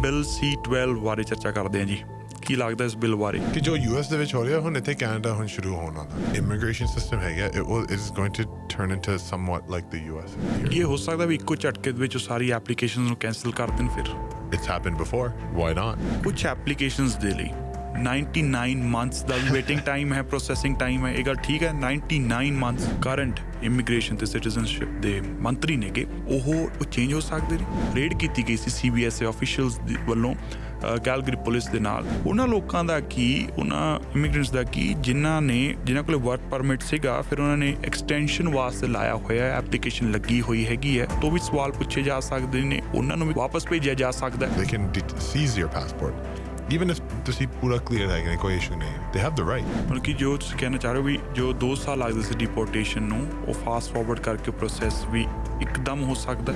Bill C-12 ਬਾਰੇ ਚਰਚਾ ਕਰਦੇ ਹਾਂ ਜੀ। ਕੀ ਲੱਗਦਾ ਇਸ ਬਿੱਲ ਬਾਰੇ ਕਿ ਜੋ US ਦੇ ਵਿੱਚ ਹੋ ਰਿਹਾ ਹੁਣ ਇੱਥੇ ਕੈਨੇਡਾ ਹੁਣ ਸ਼ੁਰੂ ਹੋਣ ਵਾਲਾ ਇਮੀਗ੍ਰੇਸ਼ਨ ਸਿਸਟਮ ਹੈਗਾ it is going to turn into somewhat like the US ਇਹ ਹੋ ਸਕਦਾ ਵੀ ਇੱਕੋ ਝਟਕੇ ਦੇ ਵਿੱਚ ਸਾਰੀ ਐਪਲੀਕੇਸ਼ਨਸ ਨੂੰ ਕੈਂਸਲ ਕਰ ਦੇਣ ਫਿਰ it's happened before why not ਕੁਝ ਐਪਲੀਕੇਸ਼ਨਸ ਦੇ ਲਈ 99 ਮੰਥਸ ਦਾ ਵੇਟਿੰਗ ਟਾਈਮ ਹੈ ਪ੍ਰੋਸੈਸਿੰਗ ਟਾਈਮ ਹੈ ਇਹ ਗੱਲ ਠੀਕ ਹੈ 99 ਮੰਥਸ ਕਰੰਟ ਇਮੀਗ੍ਰੇਸ਼ਨ ਤੇ ਸਿਟੀਜ਼ਨਸ਼ਿਪ ਦੇ ਮੰਤਰੀ ਨੇਗੇ ਉਹ ਚੇਂਜ ਹੋ ਸਕਦੇ ਨੇ ਰੇਡ ਕੀਤੀ ਗਈ ਸੀ CBSA ਆਫੀਸ਼ੀਅਲਸ ਵੱਲੋਂ ਕੈਲਗਰੀ ਪੁਲਿਸ ਦੇ ਨਾਲ ਉਹਨਾਂ ਲੋਕਾਂ ਦਾ ਕੀ ਉਹਨਾਂ ਇਮੀਗ੍ਰੈਂਟਸ ਦਾ ਕੀ ਜਿਨ੍ਹਾਂ ਕੋਲ ਵਰਕ ਪਰਮਿਟ ਸੀਗਾ ਫਿਰ ਉਹਨਾਂ ਨੇ ਐਕਸਟੈਂਸ਼ਨ ਵਾਸਤੇ ਲਾਇਆ ਹੋਇਆ ਐਪਲੀਕੇਸ਼ਨ ਲੱਗੀ ਹੋਈ ਹੈਗੀ ਹੈ ਤੋਂ ਵੀ ਸਵਾਲ ਪੁੱਛੇ ਜਾ ਸਕਦੇ ਨੇ ਉਹਨਾਂ ਨੂੰ ਵੀ ਵਾਪਸ ਭੇਜਿਆ ਜਾ ਸਕਦਾ they can seize your passport even if ਤੁਸੀਂ ਪੂਰਾ ਕਲੀਅਰ ਹੈ ਕੋਈ ਇਸ਼ੂ ਨਹੀਂ they have the right ਬਲਕਿ ਜੋ ਤੁਸੀਂ ਕਹਿਣਾ ਚਾਹ ਰਹੇ ਹੋ ਵੀ ਜੋ 2 ਸਾਲ ਲੱਗਦੇ ਸੀ ਡਿਪੋਰਟੇਸ਼ਨ ਨੂੰ ਉਹ ਫਾਸਟ ਫਾਰਵਰਡ ਕਰਕੇ ਪ੍ਰੋਸੈਸ ਵੀ ਇੱਕਦਮ ਹੋ ਸਕਦਾ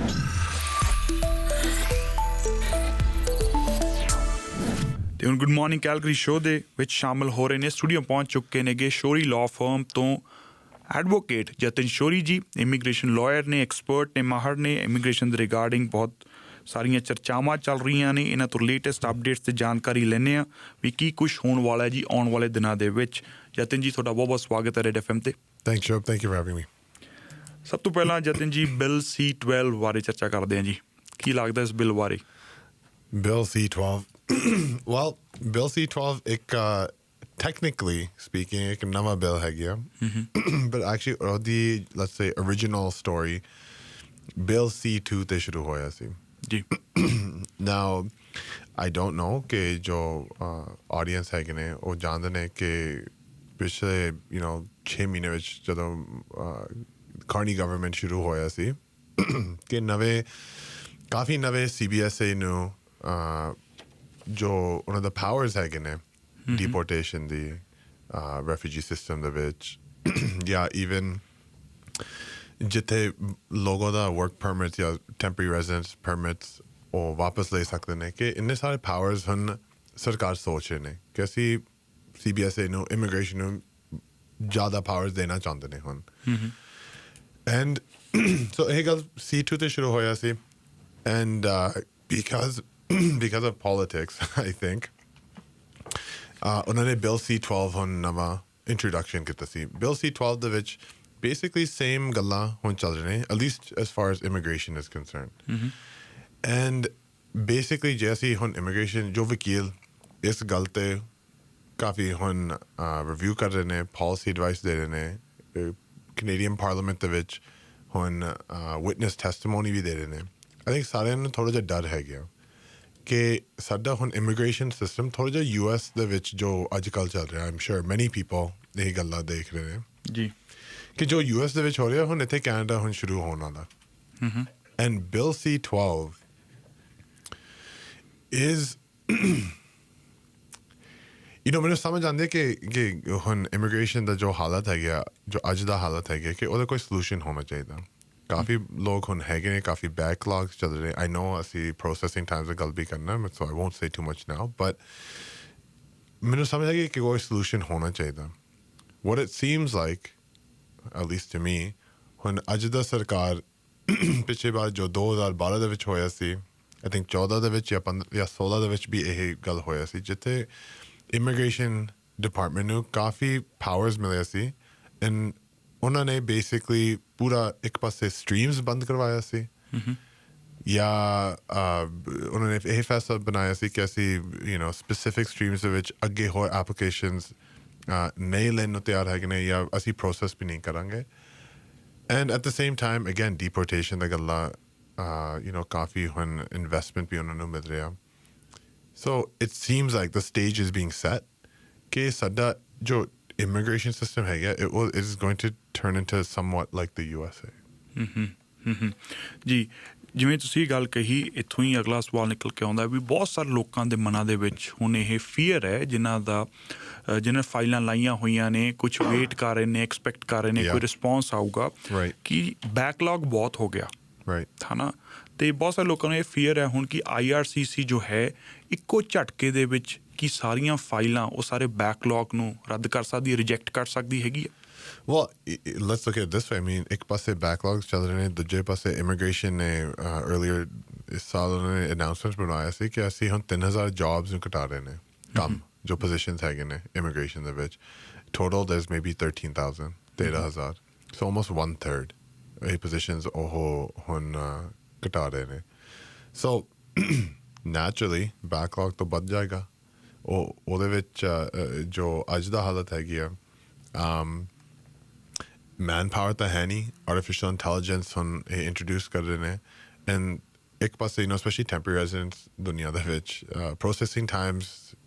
ਤੇ ਹੁਣ ਗੁੱਡ ਮਾਰਨਿੰਗ ਕੈਲਗਰੀ ਸ਼ੋਅ ਦੇ ਵਿੱਚ ਸ਼ਾਮਲ ਹੋ ਰਹੇ ਨੇ ਸਟੂਡੀਓ ਪਹੁੰਚ ਚੁੱਕੇ ਨੇਗੇ ਸ਼ੋਰੀ ਲਾਅ ਫਰਮ ਤੋਂ ਐਡਵੋਕੇਟ ਜਤਿਨ ਸ਼ੋਰੀ ਜੀ ਇਮੀਗ੍ਰੇਸ਼ਨ ਲਾਇਰ ਨੇ ਐਕਸਪਰਟ ਨੇ ਮਾਹਰ ਨੇ ਇਮੀਗ੍ਰੇਸ਼ਨ ਦੇ ਰਿਗਾਰਡਿੰਗ ਬਹੁਤ ਸਾਰੀਆਂ ਚਰਚਾਵਾਂ ਚੱਲ ਰਹੀਆਂ ਨੇ ਇਹਨਾਂ ਤੋਂ ਲੇਟੈਸਟ ਅਪਡੇਟਸ ਤੇ ਜਾਣਕਾਰੀ ਲੈਂਦੇ ਹਾਂ ਵੀ ਕੀ ਕੁਛ ਹੋਣ ਵਾਲਾ ਹੈ ਜੀ ਆਉਣ ਵਾਲੇ ਦਿਨਾਂ ਦੇ ਵਿੱਚ ਜਤਿਨ ਜੀ ਤੁਹਾਡਾ ਬਹੁਤ ਬਹੁਤ ਸਵਾਗਤ ਹੈ ਰੈਡ FM ਤੇ thanks Shub thank you for having me ਸਭ ਤੋਂ ਪਹਿਲਾਂ ਜਤਿਨ ਜੀ ਬਿੱਲ C-12 ਬਾਰੇ ਚਰਚਾ ਕਰਦੇ ਹਾਂ ਜੀ ਕੀ ਲੱਗਦਾ ਇਸ ਬਿੱਲ ਬਾਰੇ Bill C-12 well Bill C-12 ਇੱਕ technically speaking ਇੱਕ ਨਵਾਂ bill ਹੈਗਾ but actually the let's say original story Bill C-2 ਤੇ ਸ਼ੁਰੂ ਹੋਇਆ ਸੀ ਜੀ now I don't know ਕਿ ਜੋ audience ਹੈਗੇ ਨੇ ਉਹ ਜਾਣਦੇ ਨੇ ਕਿ ਪਿਛਲੇ 6 ਮਹੀਨੇ ਵਿੱਚ ਜਦੋਂ ਕਾਰਨੀ ਗਵਰਨਮੈਂਟ ਸ਼ੁਰੂ ਹੋਇਆ ਸੀ ਕਿ ਕਾਫੀ ਨਵੇਂ CBSA ਨੂੰ ਜੋ ਉਹਨਾਂ ਦਾ ਪਾਵਰਸ ਹੈਗੇ ਨੇ ਡਿਪੋਰਟੇਸ਼ਨ ਦੀ ਰੈਫਿਊਜੀ ਸਿਸਟਮ ਦੇ ਵਿੱਚ ਜਾਂ ਈਵਨ ਜਿੱਥੇ ਲੋਕਾਂ ਦਾ ਵਰਕ ਪਰਮਿਟ ਜਾਂ ਟੈਂਪਰੇਰੀ ਰੈਜ਼ੀਡੈਂਸ ਪਰਮਿਟਸ ਉਹ ਵਾਪਸ ਲੈ ਸਕਦੇ ਨੇ ਕਿ ਇੰਨੇ ਸਾਰੇ ਪਾਵਰਸ ਹੁਣ ਸਰਕਾਰ ਸੋਚ ਰਹੇ ਨੇ ਕਿ ਅਸੀਂ CBSA ਨੂੰ ਇਮੀਗ੍ਰੇਸ਼ਨ ਨੂੰ ਜ਼ਿਆਦਾ ਪਾਵਰਸ ਦੇਣਾ ਚਾਹੁੰਦੇ ਨੇ ਹੁਣ ਐਂਡ ਸੋ ਇਹ ਗੱਲ C-2 ਤੇ ਸ਼ੁਰੂ ਹੋਇਆ ਸੀ and because of politics I think ਉਹਨਾਂ ਨੇ Bill C-12 ਹੁਣ ਨਵਾਂ introduction ਕੀਤਾ ਸੀ Bill C-12 ਦੇ ਵਿੱਚ basically same ਗੱਲਾਂ ਹੁਣ ਚੱਲ ਰਹੇ ਨੇ at least as far as immigration is concerned and basically ਜੇ ਅਸੀਂ ਹੁਣ immigration ਜੋ ਵਕੀਲ ਇਸ ਗੱਲ ਤੇ ਕਾਫੀ ਹੁਣ ਰਿਵਿਊ ਕਰ ਰਹੇ ਨੇ policy advice ਦੇ ਰਹੇ ਨੇ Canadian Parliament ਦੇ ਵਿੱਚ ਹੁਣ witness testimony ਵੀ ਦੇ ਰਹੇ ਨੇ I think ਸਾਰਿਆਂ ਨੂੰ ਥੋੜ੍ਹਾ ਜਿਹਾ ਡਰ ਹੈ ਗਿਆ ਕਿ ਸਾਡਾ ਹੁਣ ਇਮੀਗ੍ਰੇਸ਼ਨ ਸਿਸਟਮ ਥੋੜ੍ਹਾ ਜਿਹਾ US ਦੇ ਵਿੱਚ ਜੋ ਅੱਜ ਕੱਲ੍ਹ ਚੱਲ ਰਿਹਾ ਆਈ ਐਮ ਸ਼ੋਰ ਮੈਨੀ ਪੀਪਲ ਇਹ ਗੱਲਾਂ ਦੇਖ ਰਹੇ ਨੇ ਜੀ ਕਿ ਜੋ US ਦੇ ਵਿੱਚ ਹੋ ਰਿਹਾ ਹੁਣ ਇੱਥੇ ਕੈਨੇਡਾ ਹੁਣ ਸ਼ੁਰੂ ਹੋਣ ਵਾਲਾ ਐਂਡ Bill C-12 is ਮੈਨੂੰ ਸਮਝ ਆਉਂਦੀ ਹੈ ਕਿ ਹੁਣ ਇਮੀਗ੍ਰੇਸ਼ਨ ਦਾ ਜੋ ਹਾਲਤ ਹੈਗਾ ਜੋ ਅੱਜ ਦਾ ਹਾਲਤ ਹੈਗਾ ਕਿ ਉਹਦਾ ਕੋਈ ਸੋਲੂਸ਼ਨ ਹੋਣਾ ਚਾਹੀਦਾ ਕਾਫੀ ਲੋਕ ਹੁਣ ਹੈਗੇ ਨੇ ਕਾਫੀ ਬੈਕਲੌਗਸ ਚੱਲ ਰਹੇ I know ਅਸੀਂ ਪ੍ਰੋਸੈਸਿੰਗ ਟਾਈਮਸ ਦੀ ਗੱਲ ਵੀ ਕਰਨਾ so I won't say too much now but ਮੈਨੂੰ ਸਮਝ ਆ ਕਿ ਕੋਈ ਸੋਲੂਸ਼ਨ ਹੋਣਾ ਚਾਹੀਦਾ what it seems like at least to me ਹੁਣ ਅੱਜ ਦਾ ਸਰਕਾਰ ਪਿਛਲੇ ਵਾਰ ਜੋ 2012 ਦੇ ਵਿੱਚ ਹੋਇਆ ਸੀ I think 14 ਦੇ ਵਿੱਚ ਜਾਂ 16 ਦੇ ਵਿੱਚ ਵੀ ਇਹ ਗੱਲ ਹੋਇਆ ਸੀ ਜਿੱਥੇ ਇਮੀਗ੍ਰੇਸ਼ਨ ਡਿਪਾਰਟਮੈਂਟ ਨੂੰ ਕਾਫੀ ਪਾਵਰਸ ਮਿਲਿਆ ਸੀ ਐਂਡ ਉਹਨਾਂ ਨੇ ਬੇਸਿਕਲੀ ਪੂਰਾ ਇੱਕ ਪਾਸੇ ਸਟਰੀਮਸ ਬੰਦ ਕਰਵਾਇਆ ਸੀ ਜਾਂ ਉਹਨਾਂ ਨੇ ਇਹ ਫੈਸਲਾ ਬਣਾਇਆ ਸੀ ਕਿ ਅਸੀਂ ਸਪੈਸੀਫਿਕ ਸਟਰੀਮਸ ਦੇ ਵਿੱਚ ਅੱਗੇ ਹੋਰ ਐਪਲੀਕੇਸ਼ਨਸ ਨਹੀਂ ਲੈਣ ਨੂੰ ਤਿਆਰ ਹੈਗੇ ਨੇ ਜਾਂ ਅਸੀਂ ਪ੍ਰੋਸੈਸ ਵੀ ਨਹੀਂ ਕਰਾਂਗੇ and at the same time again deportation ਦਾ ਗੱਲਾਂ ਕਾਫੀ ਹੁਣ ਇਨਵੈਸਟਮੈਂਟ ਵੀ ਉਹਨਾਂ ਨੂੰ ਮਿਲ ਰਿਹਾ so it seems like the stage is being set ਕਿ ਸਾਡਾ ਜੋ immigration system ਹੈਗਾ it is going to turn into somewhat like the USA ਜੀ ਜਿਵੇਂ ਤੁਸੀਂ ਗੱਲ ਕਹੀ ਇੱਥੋਂ ਹੀ ਅਗਲਾ ਸਵਾਲ ਨਿਕਲ ਕੇ ਆਉਂਦਾ ਵੀ ਬਹੁਤ ਸਾਰੇ ਲੋਕਾਂ ਦੇ ਮਨਾਂ ਦੇ ਵਿੱਚ ਹੁਣ ਇਹ ਫੀਅਰ ਹੈ ਜਿਹਨਾਂ ਫਾਈਲਾਂ ਲਾਈਆਂ ਹੋਈਆਂ ਨੇ ਕੁਝ ਵੇਟ ਕਰ ਰਹੇ ਨੇ ਐਕਸਪੈਕਟ ਕਰ ਰਹੇ ਨੇ ਕੋਈ ਰਿਸਪੌਂਸ ਆਊਗਾ ਕਿ ਬੈਕਲੌਗ ਬਹੁਤ ਹੋ ਗਿਆ ਹੈ ਨਾ ਅਤੇ ਬਹੁਤ ਸਾਰੇ ਲੋਕਾਂ ਨੂੰ ਇਹ ਫੀਅਰ ਹੈ ਹੁਣ ਕਿ IRCC ਜੋ ਹੈ ਇੱਕੋ ਝਟਕੇ ਦੇ ਵਿੱਚ ਕਿ ਸਾਰੀਆਂ ਫਾਈਲਾਂ ਉਹ ਸਾਰੇ ਬੈਕਲੌਗ ਨੂੰ ਰੱਦ ਕਰ ਸਕਦੀ ਹੈ ਰਿਜੈਕਟ ਕਰ ਸਕਦੀ ਹੈਗੀ ਹੈ Well, let's look at it this way. I mean, ek passe backlogs chal rahe hain, duje passe immigration ne earlier is saal unhone announcements banaya si ki assi hun 3000 jobs nu kata rahe ne kam jo positions hai ne immigration de vich. Total there's maybe 13,000 13,000, so almost 1/3 positions oho hun kata rahe ne. So naturally backlog to bad jayega. ਉਹਦੇ ਵਿੱਚ ਜੋ ਅੱਜ ਦਾ ਹਾਲਤ ਹੈਗੀ ਆ man power ਤਾਂ ਹੈ ਨਹੀਂ ਆਰਟੀਫਿਸ਼ੀਅਲ ਇੰਟੈਲੀਜੈਂਸ ਹੁਣ ਇਹ ਇੰਟਰੋਡਿਊਸ ਕਰ ਰਹੇ ਨੇ ਐਂਡ ਇੱਕ ਪਾਸੇ ਸਪੈਸ਼ਲੀ ਟੈਂਪਰੇਰੀ ਰੈਜ਼ੀਡੈਂਟਸ ਦੁਨੀਆ ਦੇ ਵਿੱਚ ਪ੍ਰੋਸੈਸਿੰਗ ਟਾਈਮਸ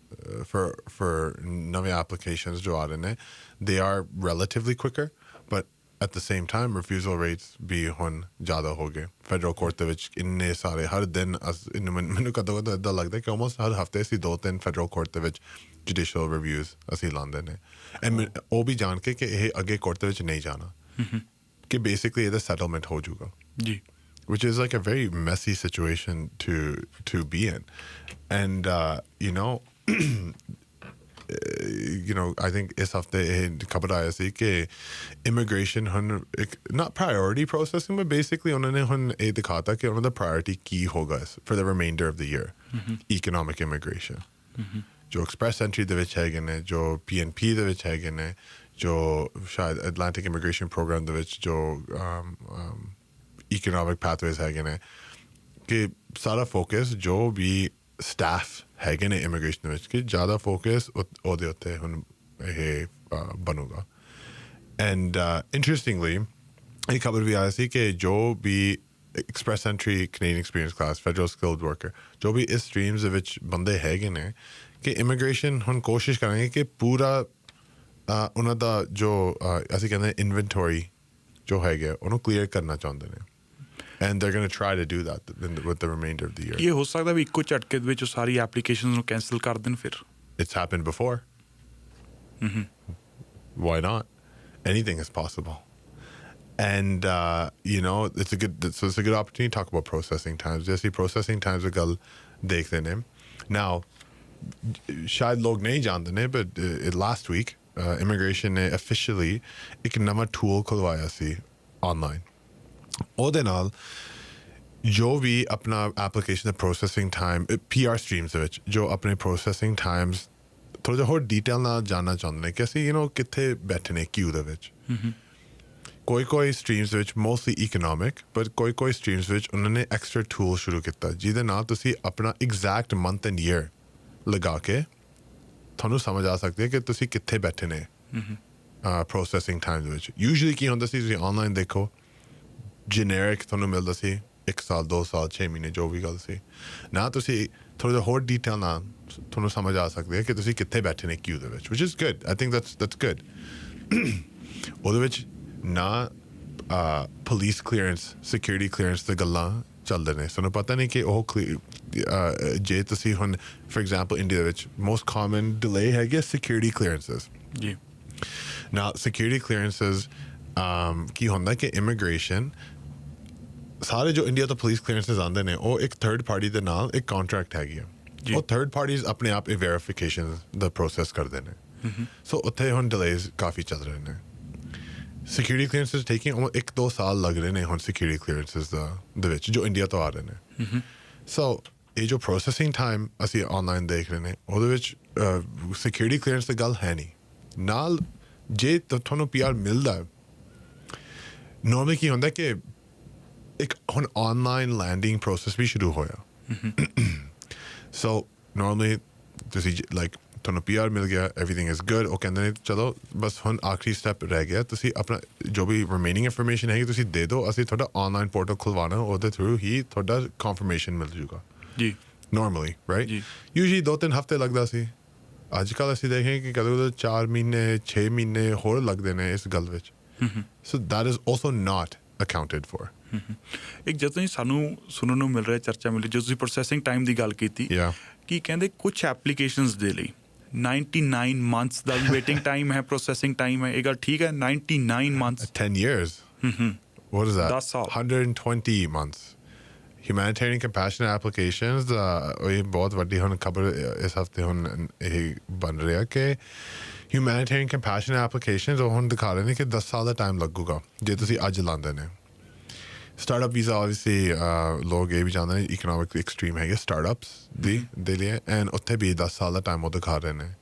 for ਨਵੇਂ ਐਪਲੀਕੇਸ਼ਨਸ ਜੋ ਆ ਰਹੇ ਨੇ they are relatively quicker but at the same time refusal rates ਵੀ ਹੁਣ ਜ਼ਿਆਦਾ ਹੋ ਗਏ ਫੈਡਰਲ ਕੋਰਟ ਦੇ ਵਿੱਚ ਇੰਨੇ ਸਾਰੇ ਹਰ ਦਿਨ ਮੈਨੂੰ ਕਦੋਂ ਕਦੋਂ ਇੱਦਾਂ ਲੱਗਦਾ ਕਿ almost ਹਰ ਹਫਤੇ ਅਸੀਂ 2-3 ਫੈਡਰਲ ਕੋਰਟ ਦੇ ਵਿੱਚ ਜੁਡੀਸ਼ੀਅਲ ਰਿਵਿਊਜ਼ ਅਸੀਂ ਲਾਉਂਦੇ ਨੇ ਐਂਡ ਉਹ ਵੀ ਜਾਣ ਕੇ ਕਿ ਇਹ ਅੱਗੇ ਕੋਰਟ ਦੇ ਵਿੱਚ ਨਹੀਂ ਜਾਣਾ ਕਿ ਬੇਸਿਕਲੀ ਇਹਦਾ ਸੈਟਲਮੈਂਟ ਹੋ ਜਾਊਗਾ ਜੀ which is like a very messy situation to be in and I think is hafte khabar aaya si ke immigration hun not priority processing but basically unhone hun eh dikhata ki unhone priority ki hoga for the remainder of the year economic immigration jo express entry de vich hai ne jo PNP de vich hai ne jo shayad Atlantic immigration program de vich jo economic pathways hai ne कि सारा focus जो भी staff हैगे ने immigration ਵਿੱਚ ਕਿ ਜ਼ਿਆਦਾ focus ਉਹਦੇ ਉੱਤੇ ਹੁਣ ਇਹ ਬਣੂਗਾ ਐਂਡ ਇੰਟਰਸਟਿੰਗਲੀ ਇਹ ਖਬਰ ਵੀ ਆਈ ਸੀ ਕਿ ਜੋ ਵੀ express entry Canadian experience class federal skilled worker ਜੋ ਵੀ ਇਸ ਸਟਰੀਮਸ ਦੇ ਵਿੱਚ ਬੰਦੇ ਹੈਗੇ ਨੇ ਕਿ ਇਮੀਗ੍ਰੇਸ਼ਨ ਹੁਣ ਕੋਸ਼ਿਸ਼ ਕਰਾਂਗੇ ਕਿ ਪੂਰਾ ਉਹਨਾਂ ਦਾ ਜੋ ਅਸੀਂ ਕਹਿੰਦੇ ਇਨਵੈਂਟਰੀ ਜੋ ਹੈਗਾ ਉਹਨੂੰ ਕਲੀਅਰ ਕਰਨਾ ਚਾਹੁੰਦੇ ਨੇ and they're going to try to do that with the remainder of the year. ਇਹ ਹੋ ਸਕਦਾ ਵੀ ਇੱਕੋ ਝਟਕੇ ਦੇ ਵਿੱਚ ਸਾਰੀ ਐਪਲੀਕੇਸ਼ਨਸ ਨੂੰ ਕੈਂਸਲ ਕਰ ਦੇਣ ਫਿਰ It's happened before. Why not? Anything is possible. And it's a good opportunity to talk about processing times. Just processing times gal dekh lene. Now shayad log nahi jante ne but last week immigration ne officially ek nawa tool khulwaya si online. ਉਹਦੇ ਨਾਲ ਜੋ ਵੀ ਆਪਣਾ application ਦਾ processing time PR streams ਦੇ ਵਿੱਚ ਜੋ ਆਪਣੇ processing Times ਥੋੜ੍ਹਾ ਜਿਹਾ ਹੋਰ ਡੀਟੇਲ ਨਾਲ ਜਾਣਨਾ ਚਾਹੁੰਦੇ ਨੇ ਕਿ ਅਸੀਂ ਕਿੱਥੇ ਬੈਠੇ ਨੇ ਕਿਊ ਦੇ ਵਿੱਚ ਕੋਈ ਸਟਰੀਮਸ ਦੇ ਵਿੱਚ ਮੋਸਟਲੀ ਇਕਨੋਮਿਕ ਬਟ ਕੋਈ ਸਟਰੀਮਸ ਵਿੱਚ ਉਹਨਾਂ ਨੇ ਐਕਸਟਰਾ ਟੂਲ ਸ਼ੁਰੂ ਕੀਤਾ ਜਿਹਦੇ ਨਾਲ ਤੁਸੀਂ ਆਪਣਾ ਐਗਜ਼ੈਕਟ ਮੰਥ ਐਂਡ ਈਅਰ ਲਗਾ ਕੇ ਤੁਹਾਨੂੰ ਸਮਝ ਆ ਸਕਦੀ ਹੈ ਕਿ ਤੁਸੀਂ ਕਿੱਥੇ ਬੈਠੇ ਨੇ ਪ੍ਰੋਸੈਸਿੰਗ ਟਾਈਮ ਦੇ ਵਿੱਚ ਯੂਜੂਅਲੀ ਕੀ ਹੁੰਦਾ ਸੀ ਤੁਸੀਂ ਆਨਲਾਈਨ ਦੇਖੋ generic ਤੁਹਾਨੂੰ ਮਿਲਦਾ ਸੀ 1 ਸਾਲ 2 ਸਾਲ 6 ਮਹੀਨੇ ਜੋ ਵੀ ਗੱਲ ਸੀ ਨਾ ਤੁਸੀਂ ਥੋੜ੍ਹਾ ਜਿਹਾ ਹੋਰ ਡੀਟੇਲ ਨਾਲ ਤੁਹਾਨੂੰ ਸਮਝ ਆ ਸਕਦੀ ਹੈ ਕਿ ਤੁਸੀਂ ਕਿੱਥੇ ਬੈਠੇ ਨੇ ਕਿਊ ਦੇ ਵਿੱਚ which is good I think that's good ਉਹਦੇ ਵਿੱਚ ਨਾ ਪੁਲਿਸ ਕਲੀਅਰੈਂਸ ਸਿਕਿਉਰਿਟੀ ਕਲੀਅਰੈਂਸ ਦੇ ਗੱਲਾਂ ਚੱਲਦੇ ਨੇ ਸਾਨੂੰ ਪਤਾ ਨਹੀਂ ਕਿ ਉਹ ਜੇ ਤੁਸੀਂ ਹੁਣ ਫੋਰ ਐਗਜ਼ਾਮਪਲ ਇੰਡੀਆ ਦੇ ਵਿੱਚ ਮੋਸਟ ਕਾਮਨ ਡਿਲੇ ਹੈਗੇ ਸਿਕਿਉਰਿਟੀ ਕਲੀਅਰੈਂਸਸ ਜੀ ਨਾ ਸਿਕਿਉਰਿਟੀ ਕਲੀਅਰੈਂਸਸ ਕੀ ਹੁੰਦਾ ਕਿ ਇਮੀਗ੍ਰੇਸ਼ਨ ਸਾਰੇ ਜੋ ਇੰਡੀਆ ਤੋਂ ਪੁਲਿਸ ਕਲੀਅਰੈਂਸਸ ਆਉਂਦੇ ਨੇ ਉਹ ਇੱਕ ਥਰਡ ਪਾਰਟੀ ਦੇ ਨਾਲ ਇੱਕ ਕੰਟਰੈਕਟ ਹੈਗੀ ਆ ਉਹ ਥਰਡ ਪਾਰਟੀਜ਼ ਆਪਣੇ ਆਪ ਇਹ ਵੈਰੀਫਿਕੇਸ਼ਨ ਦਾ ਪ੍ਰੋਸੈਸ ਕਰਦੇ ਨੇ ਸੋ ਉੱਥੇ ਹੁਣ ਡਿਲੇਜ਼ ਕਾਫੀ ਚੱਲ ਰਹੇ ਨੇ ਸਿਕਿਉਰਿਟੀ ਕਲੀਅਰੈਂਸਸ ਟੇਕਿੰਗ 1-2 ਸਾਲ ਲੱਗ ਰਹੇ ਨੇ ਹੁਣ ਸਿਕਿਉਰਿਟੀ ਕਲੀਅਰੈਂਸਸ ਦੇ ਵਿੱਚ ਜੋ ਇੰਡੀਆ ਤੋਂ ਆ ਰਹੇ ਨੇ ਸੋ ਇਹ ਜੋ ਪ੍ਰੋਸੈਸਿੰਗ ਟਾਈਮ ਅਸੀਂ ਆਨਲਾਈਨ ਦੇਖ ਰਹੇ ਨੇ ਉਹਦੇ ਵਿੱਚ ਸਿਕਿਉਰਿਟੀ ਕਲੀਅਰੈਂਸ ਦੀ ਗੱਲ ਹੈ ਨਹੀਂ ਨਾਲ ਜੇ ਤੁਹਾਨੂੰ PR ਮਿਲਦਾ ਨੋਰਮਲੀ ਕੀ ਹੁੰਦਾ ਕਿ ਇੱਕ ਹੁਣ ਆਨਲਾਈਨ ਲੈਂਡਿੰਗ ਪ੍ਰੋਸੈਸ ਵੀ ਸ਼ੁਰੂ ਹੋਇਆ ਸੋ ਨੋਰਮਲੀ ਤੁਸੀਂ ਲਾਈਕ ਤੁਹਾਨੂੰ PR ਮਿਲ ਗਿਆ ਐਵਰੀਥਿੰਗ ਇਜ਼ ਗੁੱਡ ਉਹ ਕਹਿੰਦੇ ਨੇ ਚਲੋ ਬਸ ਹੁਣ ਆਖਰੀ ਸਟੈਪ ਰਹਿ ਗਿਆ ਤੁਸੀਂ ਆਪਣਾ ਜੋ ਵੀ ਰਿਮੇਨਿੰਗ ਇਨਫੋਰਮੇਸ਼ਨ ਹੈਗੀ ਤੁਸੀਂ ਦੇ ਦਿਓ ਅਸੀਂ ਤੁਹਾਡਾ ਆਨਲਾਈਨ ਪੋਰਟਲ ਖੁਲਵਾਉਣਾ ਉਹਦੇ ਥਰੂ ਹੀ ਤੁਹਾਡਾ ਕਨਫਰਮੇਸ਼ਨ ਮਿਲ ਜੂਗਾ ਜੀ ਨੋਰਮਲੀ ਰਾਈਟ ਯੂਜੂਅਲੀ 2-3 ਹਫ਼ਤੇ ਲੱਗਦਾ ਸੀ ਅੱਜ ਕੱਲ੍ਹ ਅਸੀਂ ਦੇਖੇ ਕਿ ਕਦੇ 4 ਮਹੀਨੇ 6 ਮਹੀਨੇ ਹੋਰ ਲੱਗਦੇ ਨੇ ਇਸ ਗੱਲ ਵਿੱਚ so that is also not accounted for ਇੱਕ ਜਦੋਂ ਸਾਨੂੰ ਸੁਣਨ ਨੂੰ ਮਿਲ ਰਿਹਾ ਚਰਚਾ ਮਿਲੀ ਜਦੋਂ ਤੁਸੀਂ ਪ੍ਰੋਸੈਸਿੰਗ ਟਾਈਮ ਦੀ ਗੱਲ ਕੀਤੀ ਕਿ ਕਹਿੰਦੇ ਕੁਝ ਐਪਲੀਕੇਸ਼ਨਸ ਦੇ ਲਈ 99 months ਦਾ ਵੇਟਿੰਗ ਟਾਈਮ ਹੈ ਪ੍ਰੋਸੈਸਿੰਗ ਟਾਈਮ ਹੈ ਇਹ ਗੱਲ ਠੀਕ ਹੈ 99 months 10 years what is that 120 months humanitarian compassionate applications ਇਹ ਬਹੁਤ ਵੱਡੀ ਹੁਣ ਖਬਰ ਇਸ ਹਫ਼ਤੇ ਹੁਣ ਇਹ ਬਣ ਰਿਹਾ ਕਿ Humanitarian compassionate applications ਉਹ ਹੁਣ ਦਿਖਾ ਰਹੇ ਨੇ ਕਿ 10 ਸਾਲ ਦਾ ਟਾਈਮ ਲੱਗੂਗਾ ਜੇ ਤੁਸੀਂ ਅੱਜ ਲਾਉਂਦੇ ਨੇ ਸਟਾਰਟਅਪ ਵੀਜ਼ਾ obviously ਲੋਕ ਇਹ ਵੀ ਜਾਣਦੇ ਨੇ ਇਕਨੋਮਿਕ ਐਕਸਟ੍ਰੀਮ ਹੈਗੇ ਸਟਾਰਟਅਪਸ ਦੇ ਲਈ ਐਂਡ ਉੱਥੇ ਵੀ 10 ਸਾਲ ਦਾ ਟਾਈਮ ਉਹ ਦਿਖਾ ਰਹੇ ਨੇ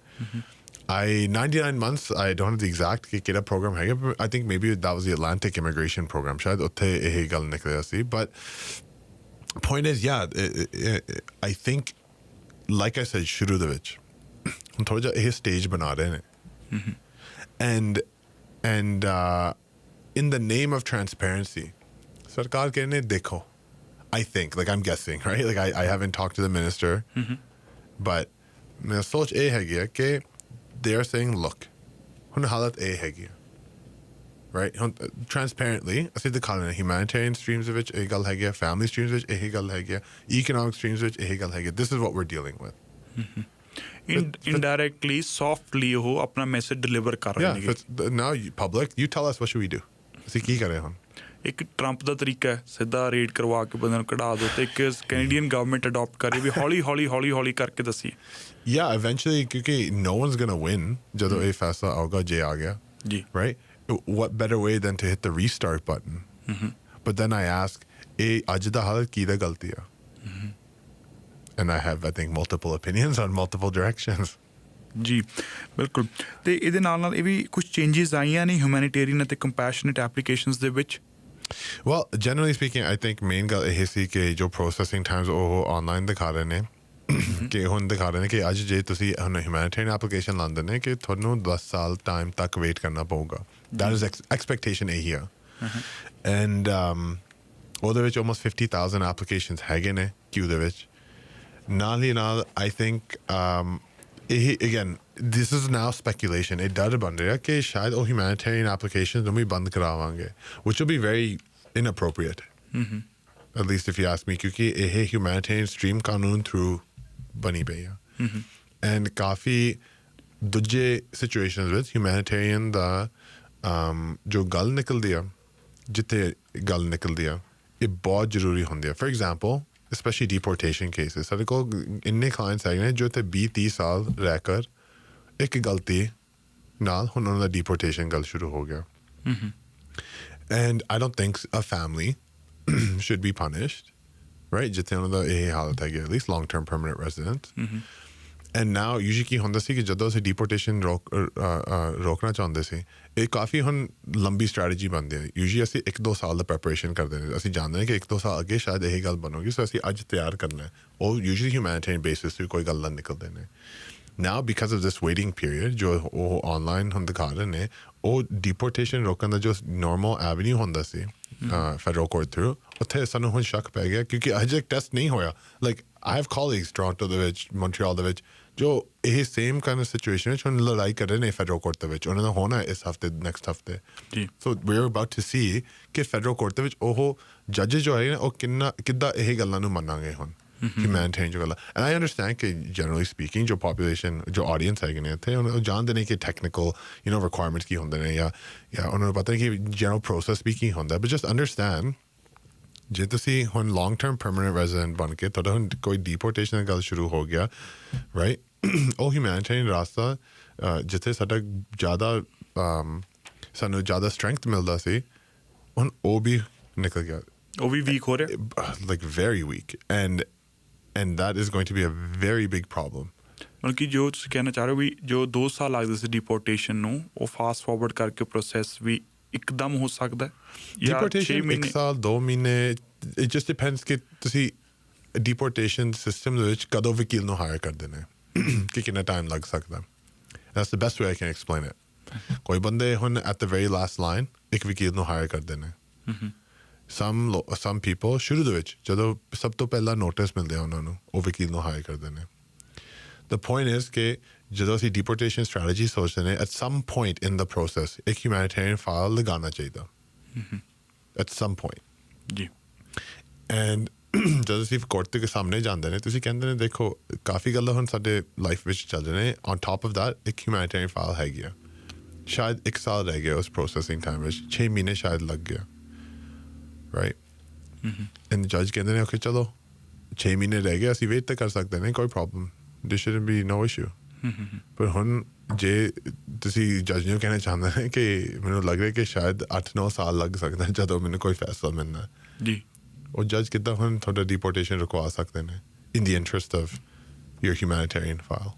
I 99 months I don't have the exact ਕਿ ਕਿਹੜਾ program ਹੈਗਾ but I think maybe that was the Atlantic immigration program ਸ਼ਾਇਦ ਉੱਥੇ ਇਹ ਗੱਲ ਨਿਕਲਿਆ ਸੀ but point is yeah I think like I said ਸ਼ੁਰੂ ਦੇ ਵਿੱਚ ਹੁਣ ਥੋੜਾ ਜਿਹਾ ਇਹ ਸਟੇਜ ਬਣਾ ਰਹੇ ਨੇ and in the name of transparency sarkar kehne dekho I think like I'm guessing right like I haven't talked to the minister but my soch eh hai ke they are saying look hun halat eh hai right transparently ਅਸੀਂ ਦਿਖਾਣਾ humanitarian streams of which eh gal hai family streams which eh gal hai economic streams which eh gal hai this is what we're dealing with indirectly softly ਉਹ ਆਪਣਾ message deliver ਕਰ ਰਹੇ ਨੇ now public you tell us what should we do ਅਸੀਂ ਕੀ ਕਰੇ ਹੁਣ ਇੱਕ Trump ਦਾ ਤਰੀਕਾ ਹੈ ਸਿੱਧਾ ਰੇਡ ਕਰਵਾ ਕੇ ਬੰਦੇ ਨੂੰ ਕਢਾ ਦੋ ਤੇ ਇੱਕ ਕੈਨੇਡੀਅਨ ਗਵਰਨਮੈਂਟ ਅਡਾਪਟ ਕਰੇ ਵੀ ਹੌਲੀ ਕਰਕੇ ਦੱਸੀ yeah eventually ਕਿਉਂਕਿ no one's gonna win ਜਦੋਂ ਇਹ ਫੈਸਲਾ ਆਊਗਾ ਜੇ ਆ ਗਿਆ ਜੀ right what better way than to hit the restart button but then I ask ਇਹ ਅੱਜ ਦਾ ਹਾਲਤ ਕੀ ਦਾ ਗਲਤੀ ਆ and I have I think multiple opinions on multiple directions ਜੀ ਬਿਲਕੁਲ ਤੇ ਇਹਦੇ ਨਾਲ ਇਹ ਵੀ ਕੁਝ ਚੇਂਜਸ ਆਈਆਂ ਨੇ ਹਿਊਮੈਨਿਟੇਰੀਅਨ ਅਤੇ ਕੰਪੈਸ਼ਨੇਟ ਐਪਲੀਕੇਸ਼ਨਸ ਦੇ ਵਿੱਚ well generally speaking I think main ਗੱਲ ਇਹ ਸੀ ਕਿ ਜੋ processing times ਉਹ online ਦਿਖਾ ਰਹੇ ਨੇ ਕਿ ਹੁਣ ਦਿਖਾ ਰਹੇ ਨੇ ਕਿ ਅੱਜ ਜੇ ਤੁਸੀਂ ਹੁਣ humanitarian application ਲਾਉਂਦੇ ਨੇ ਕਿ ਤੁਹਾਨੂੰ 10 ਸਾਲ ਟਾਈਮ ਤੱਕ ਵੇਟ ਕਰਨਾ ਪਊਗਾ that is expectation ਇਹੀ ਆ and ਉਹਦੇ ਵਿੱਚ almost 50,000 applications ਹੈਗੇ ਨੇ queue ਦੇ ਵਿੱਚ ਨਾਲ ਹੀ ਨਾਲ I think again this is now speculation it does ਬਣ ਰਿਹਾ ਕਿ ਸ਼ਾਇਦ ਉਹ humanitarian applications ਨੂੰ ਵੀ ਬੰਦ ਕਰਾਵਾਂਗੇ which will be very inappropriate at least if you ask me ਕਿਉਂਕਿ ਇਹ humanitarian stream ਕਾਨੂੰਨ through ਬਣੀ ਪਈ ਆ and ਕਾਫੀ ਦੂਜੇ situations ਵਿੱਚ humanitarian ਦਾ ਜੋ ਗੱਲ ਨਿਕਲਦੀ ਆ ਜਿੱਥੇ ਗੱਲ ਨਿਕਲਦੀ ਆ ਇਹ ਬਹੁਤ ਜ਼ਰੂਰੀ ਹੁੰਦੀ ਆ for example especially deportation cases ਸਾਡੇ ਕੋਲ ਇੰਨੇ clients ਹੈਗੇ ਨੇ ਜੋ ਇੱਥੇ 20-30 ਸਾਲ ਰਹਿ ਕਰ ਇੱਕ ਗਲਤੀ ਨਾਲ ਹੁਣ ਉਹਨਾਂ ਦਾ deportation ਗੱਲ ਸ਼ੁਰੂ ਹੋ ਗਿਆ and I don't think a family should be punished right ਜਿੱਥੇ ਉਹਨਾਂ ਦਾ ਇਹ ਹਾਲਤ ਹੈਗੀ at least long term permanent residents and now usually ਕੀ ਹੁੰਦਾ ਸੀ ਕਿ ਜਦੋਂ ਅਸੀਂ deportation ਰੋਕਣਾ ਚਾਹੁੰਦੇ ਸੀ ਇਹ ਕਾਫੀ ਹੁਣ ਲੰਬੀ ਸਟ੍ਰੈਟਜੀ ਬਣਦੀ ਹੈ usually ਅਸੀਂ 1-2 ਸਾਲ ਦਾ ਪ੍ਰੈਪਰੇਸ਼ਨ ਕਰਦੇ ਨੇ ਅਸੀਂ ਜਾਣਦੇ ਨੇ ਕਿ 1-2 ਸਾਲ ਅੱਗੇ ਸ਼ਾਇਦ ਇਹ ਗੱਲ ਬਣੂਗੀ ਸੋ ਅਸੀਂ ਅੱਜ ਤਿਆਰ ਕਰਨਾ ਹੈ ਉਹ usually humanitarian basis ਤੇ ਕੋਈ ਗੱਲਾਂ ਨਿਕਲਦੇ ਨੇ now because of this waiting period ਜੋ ਉਹ online ਹੁਣ ਦਿਖਾ ਰਹੇ ਨੇ ਉਹ deportation ਰੋਕਣ ਦਾ ਜੋ normal avenue ਹੁੰਦਾ ਸੀ federal court through ਉੱਥੇ ਸਾਨੂੰ ਹੁਣ ਸ਼ੱਕ ਪੈ ਗਿਆ ਕਿਉਂਕਿ ਅਜੇ ਤੱਕ ਟੈਸਟ ਨਹੀਂ ਹੋਇਆ like I have colleagues Toronto ਦੇ ਵਿੱਚ Montreal ਦੇ ਵਿੱਚ ਜੋ ਇਹ ਸੇਮ ਕਾਈਂਡ ਆਫ ਸਿਚੁਏਸ਼ਨ ਵਿੱਚ ਹੁਣ ਲੜਾਈ ਕਰ ਰਹੇ ਨੇ ਫੈਡਰਲ ਕੋਰਟ ਦੇ ਵਿੱਚ ਉਹਨਾਂ ਦਾ ਹੋਣਾ ਇਸ ਹਫਤੇ ਨੈਕਸਟ ਹਫਤੇ so we are about to see ਕਿ ਫੈਡਰਲ ਕੋਰਟ ਦੇ ਵਿੱਚ ਉਹ ਜੱਜ ਜੋ ਹੈ ਉਹ ਕਿੱਦਾਂ ਇਹ ਗੱਲਾਂ ਨੂੰ ਮੰਨਾਂਗੇ ਹੁਣ humanitarian ਜੋ ਗੱਲਾਂ and I understand ਕਿ generally speaking ਜੋ population ਜੋ audience ਹੈਗੇ ਨੇ ਇੱਥੇ ਉਹ ਜਾਣਦੇ ਨੇ ਕਿ technical requirements ਕੀ ਹੁੰਦੇ ਨੇ ਜਾਂ ਉਹਨਾਂ ਨੂੰ ਪਤਾ ਕਿ general process ਵੀ ਕੀ ਹੁੰਦਾ but just understand ਜੇ ਤੁਸੀਂ ਹੁਣ long term permanent resident ਬਣ ਕੇ ਤੁਹਾਡਾ ਹੁਣ ਕੋਈ deportation ਦੀ ਗੱਲ ਸ਼ੁਰੂ ਹੋ ਗਿਆ right ਉਹ humanitarian ਰਾਸਤਾ ਜਿੱਥੇ ਸਾਡਾ ਸਾਨੂੰ ਜ਼ਿਆਦਾ strength ਮਿਲਦਾ ਸੀ ਹੁਣ ਉਹ ਵੀ ਨਿਕਲ ਗਿਆ ਉਹ ਵੀ ਵੀਕ ਹੋ ਰਿਹਾ like very weak and that is going to be a very big problem ਮਤਲਬ ਕਿ ਜੋ ਤੁਸੀਂ ਕਹਿਣਾ ਚਾਹ ਰਹੇ ਹੋ ਵੀ ਜੋ 2 ਸਾਲ ਲੱਗਦੇ ਸੀ deportation ਨੂੰ ਉਹ ਫਾਸਟ ਫਾਰਵਰਡ ਕਰਕੇ ਪ੍ਰੋਸੈਸ ਵੀ ਇੱਕਦਮ ਹੋ ਸਕਦਾ deportation 1 ਸਾਲ 2 ਮਹੀਨੇ it just depends ਕਿ ਤੁਸੀਂ deportation system ਦੇ ਵਿੱਚ ਕਦੋਂ ਵਕੀਲ ਨੂੰ ਹਾਇਰ ਕਰਦੇ ਨੇ ਕਿ ਕਿੰਨਾ ਟਾਈਮ ਲੱਗ ਸਕਦਾ that's the best way I can explain it ਕੋਈ ਬੰਦੇ ਹੁਣ at the very last line ਇੱਕ ਵਕੀਲ ਨੂੰ ਹਾਇਰ ਕਰਦੇ ਨੇ some people ਸ਼ੁਰੂ ਦੇ ਵਿੱਚ ਜਦੋਂ ਸਭ ਤੋਂ ਪਹਿਲਾਂ ਨੋਟਿਸ ਮਿਲਦੇ ਆ ਉਹਨਾਂ ਨੂੰ ਉਹ ਵਕੀਲ ਨੂੰ ਹਾਇਰ ਕਰਦੇ ਨੇ the point is ਕਿ ਜਦੋਂ ਅਸੀਂ deportation strategy ਸੋਚਦੇ ਨੇ at some point in the process ਇੱਕ humanitarian file ਲਗਾਉਣਾ ਚਾਹੀਦਾ at some point ਜੀ and ਜਦੋਂ ਅਸੀਂ ਕੋਰਟ ਦੇ ਸਾਹਮਣੇ ਜਾਂਦੇ ਨੇ ਤੁਸੀਂ ਕਹਿੰਦੇ ਨੇ ਦੇਖੋ ਕਾਫੀ ਗੱਲਾਂ ਹੁਣ ਸਾਡੇ ਲਾਈਫ ਵਿੱਚ ਚੱਲ ਰਹੇ ਨੇ on top of that ਇੱਕ humanitarian file ਹੈਗੀ ਆ ਸ਼ਾਇਦ 1 ਸਾਲ ਰਹਿ ਗਿਆ ਉਸ processing time ਵਿੱਚ 6 ਮਹੀਨੇ ਸ਼ਾਇਦ ਲੱਗ ਗਿਆ right and the judge ਕਹਿੰਦੇ ਨੇ okay ਚਲੋ 6 ਮਹੀਨੇ ਰਹਿ ਗਏ ਅਸੀਂ ਵੇਟ ਤਾਂ ਕਰ ਸਕਦੇ ਨੇ ਕੋਈ problem there shouldn't be no issue ਪਰ ਹੁਣ ਜੇ ਤੁਸੀਂ ਜੱਜ ਨੂੰ ਕਹਿਣਾ ਚਾਹੁੰਦੇ ਨੇ ਕਿ ਮੈਨੂੰ ਲੱਗ ਰਿਹਾ ਕਿ ਸ਼ਾਇਦ 8-9 ਸਾਲ ਲੱਗ ਸਕਦਾ ਜਦੋਂ ਮੈਨੂੰ ਕੋਈ ਫੈਸਲਾ ਮਿਲਣਾ ਜੀ ਉਹ ਜੱਜ ਕਿੱਦਾਂ ਹੁਣ ਤੁਹਾਡਾ ਡਿਪੋਰਟੇਸ਼ਨ ਰੁਕਵਾ ਸਕਦੇ ਨੇ in the interest of your humanitarian file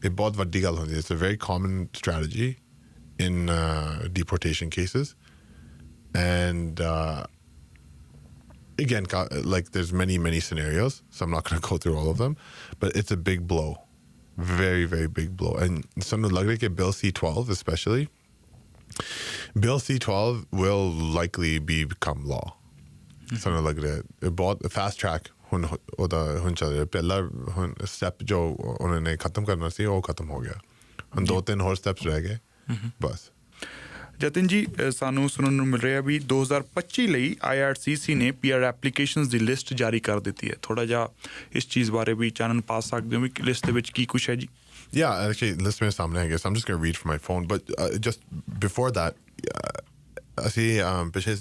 ਇਹ ਬਹੁਤ ਵੱਡੀ ਗੱਲ ਹੁੰਦੀ ਹੈ it's a very common strategy in deportation cases, and again, like there's many scenarios, so I'm not going to go through all of them, but it's a big blow, very very big blow. And something like Bill C-12 especially, Bill C-12 will likely become law. Something like that. About fast track ਹੁਣ ਉਹਦਾ ਹੁਣ ਚੱਲ ਰਿਹਾ ਪਹਿਲਾ ਹੁਣ step ਜੋ ਉਹਨਾਂ ਨੇ ਖਤਮ ਕਰਨਾ ਸੀ ਉਹ ਖਤਮ ਹੋ ਗਿਆ ਹੁਣ 2-3 ਹੋਰ ਸਟੈਪਸ ਰਹਿ ਗਏ ਬਸ ਜਤਿਨ ਜੀ ਸਾਨੂੰ ਸੁਣਨ ਨੂੰ ਮਿਲ ਰਿਹਾ ਵੀ 2025 ਲਈ IRCC ਨੇ PR ਐਪਲੀਕੇਸ਼ਨਸ ਦੀ ਲਿਸਟ ਜਾਰੀ ਕਰ ਦਿੱਤੀ ਹੈ ਥੋੜਾ ਜਿਹਾ ਇਸ ਚੀਜ਼ ਬਾਰੇ ਵੀ ਚਾਨਣ ਪਾ ਸਕਦੇ ਹੋ ਵੀ ਲਿਸਟ ਦੇ ਵਿੱਚ ਕੀ ਕੁਛ ਹੈ ਜੀ Yeah, actually, list ਮੇਰੇ ਸਾਹਮਣੇ ਹੈਗਾ so I'm just going to read from my phone but just before that ਅਸੀਂ ਪਿਛੇ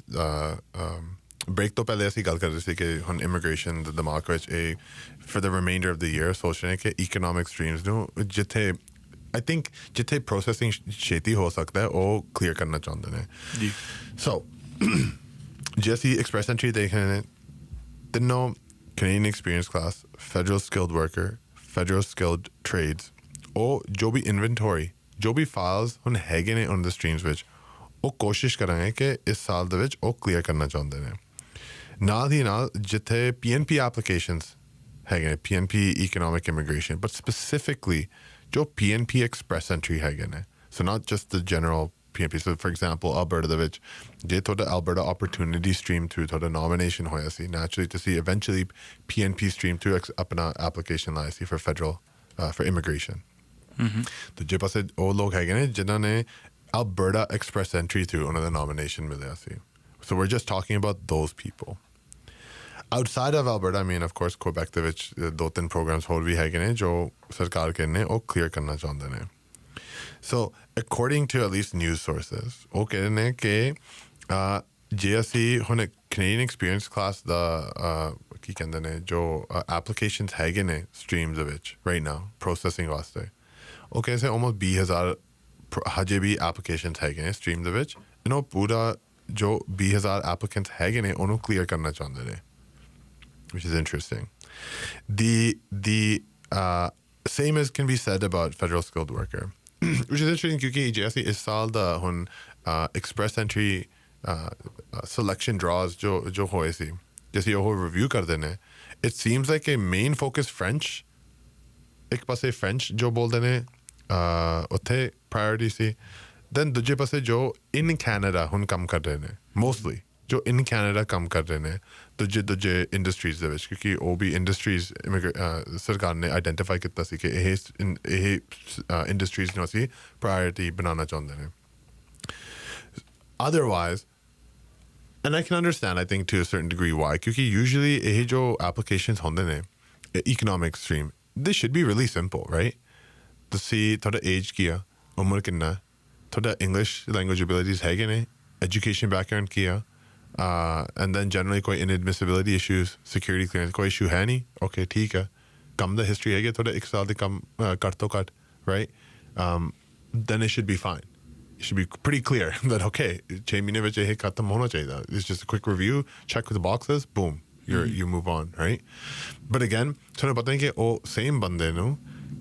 break ਤੋਂ ਪਹਿਲੇ ਅਸੀਂ ਗੱਲ ਕਰ ਰਹੇ ਸੀ ਕਿ ਹੁਣ immigration ਦੇ ਦਿਮਾਗ ਵਿੱਚ for the remainder of the year ਸੋਚ ਰਹੇ ਕਿ economic streams ਨੂੰ ਜਿੱਥੇ I think ਜਿੱਥੇ processing ਛੇਤੀ ਹੋ ਸਕਦਾ ਹੈ ਉਹ clear ਕਰਨਾ ਚਾਹੁੰਦੇ ਨੇ ਜੀ so ਜੇ ਅਸੀਂ express entry ਦੇਖ ਰਹੇ ਨੇ ਤਿੰਨੋਂ Canadian experience class federal skilled worker federal skilled trades ਉਹ ਜੋ ਵੀ inventory ਜੋ ਵੀ files ਹੁਣ ਹੈਗੇ ਨੇ on the streams ਵਿੱਚ ਉਹ ਕੋਸ਼ਿਸ਼ ਕਰਾਂਗੇ ਕਿ ਇਸ ਸਾਲ ਦੇ ਵਿੱਚ ਉਹ clear ਕਰਨਾ ਚਾਹੁੰਦੇ ਨੇ ਨਾਲ ਹੀ ਨਾਲ ਜਿੱਥੇ PNP applications ਹੈਗੇ ਨੇ PNP economic immigration but specifically ਜੋ PNP express entry ਹੈਗੇ ਨੇ so not just the general PNP so for example Alberta ਦੇ ਵਿੱਚ ਜੇ ਤੁਹਾਡਾ Alberta opportunity stream through ਤੁਹਾਡਾ nomination ਹੋਇਆ ਸੀ naturally ਤੁਸੀਂ eventually PNP stream through ਆਪਣਾ application ਲਾਇਆ ਸੀ for federal for immigration ਦੂਜੇ ਪਾਸੇ ਉਹ ਲੋਕ ਹੈਗੇ ਨੇ ਜਿਨ੍ਹਾਂ ਨੇ Alberta express entry through ਉਹਨਾਂ ਦਾ nomination ਮਿਲਿਆ ਸੀ so we're just talking about those people outside of Alberta, I mean, of course, Quebec ਦੇ ਵਿੱਚ 2-3 programs ਹੋਰ ਵੀ ਹੈਗੇ ਨੇ ਜੋ ਸਰਕਾਰ ਕਹਿੰਦੇ ਉਹ clear ਕਰਨਾ ਚਾਹੁੰਦੇ ਨੇ so according to at least news sources ਉਹ ਕਹਿੰਦੇ ਨੇ ਕਿ ਜੇ ਅਸੀਂ ਹੁਣ Canadian experience class ਦਾ ਕੀ ਕਹਿੰਦੇ ਨੇ ਜੋ applications ਹੈਗੇ ਨੇ streams ਦੇ ਵਿੱਚ right now processing ਵਾਸਤੇ ਉਹ ਕਹਿੰਦੇ ਸੇ almost 20,000 ਹਜੇ ਵੀ applications ਹੈਗੇ ਨੇ stream ਦੇ ਵਿੱਚ and ਉਹ ਪੂਰਾ ਜੋ 20,000 applicants ਹੈਗੇ ਨੇ ਉਹਨੂੰ clear ਕਰਨਾ ਚਾਹੁੰਦੇ ਨੇ which is interesting. The same as can be said about federal skilled worker, which is interesting because JSC is ਸਾਲ ਦਾ ਹੁਣ express entry selection draws ਜੋ ਹੋਏ ਸੀ ਜਿਵੇਂ ਉਹ review ਕਰਦੇ ਨੇ it seems like a main focus French ਇੱਕ ਪਾਸੇ French ਜੋ ਬੋਲਦੇ ਨੇ ਉੱਥੇ priority ਸੀ then ਦੂਜੇ ਪਾਸੇ ਜੋ in Canada ਹੁਣ ਕੰਮ ਕਰ ਰਹੇ ਨੇ mostly ਜੋ in Canada ਕੰਮ ਕਰ ਰਹੇ ਨੇ ਦੂਜੇ ਇੰਡਸਟਰੀਜ਼ ਦੇ ਵਿੱਚ ਕਿਉਂਕਿ ਉਹ ਵੀ ਇੰਡਸਟਰੀਜ਼ ਸਰਕਾਰ ਨੇ ਆਈਡੈਂਟੀਫਾਈ ਕੀਤਾ ਸੀ ਕਿ ਇਹ ਇੰਡਸਟਰੀਜ਼ ਨੂੰ ਅਸੀਂ ਪ੍ਰਾਇੋਰਟੀ ਬਣਾਉਣਾ ਚਾਹੁੰਦੇ ਨੇ otherwise and I can understand I think to a certain degree why ਕਿਉਂਕਿ usually ਇਹ ਜੋ applications ਹੁੰਦੇ ਨੇ economic stream this should be really simple right ਤੁਸੀਂ ਤੁਹਾਡਾ age ਕੀ ਆ ਉਮਰ ਕਿੰਨਾ ਤੁਹਾਡਾ English language abilities ਹੈਗੇ ਨੇ education background ਕੀ ਆ and then generally koi inadmissibility issues security clearance koi issue hai nahi okay theek hai kam da history hai thoda 1 saal de kam cut to cut right then it should be fine it should be pretty clear that okay 6 mahine vich eh khatam hona chahiye it's just a quick review check the boxes boom you move on right but again thoda pata nahi ki oh same bande nu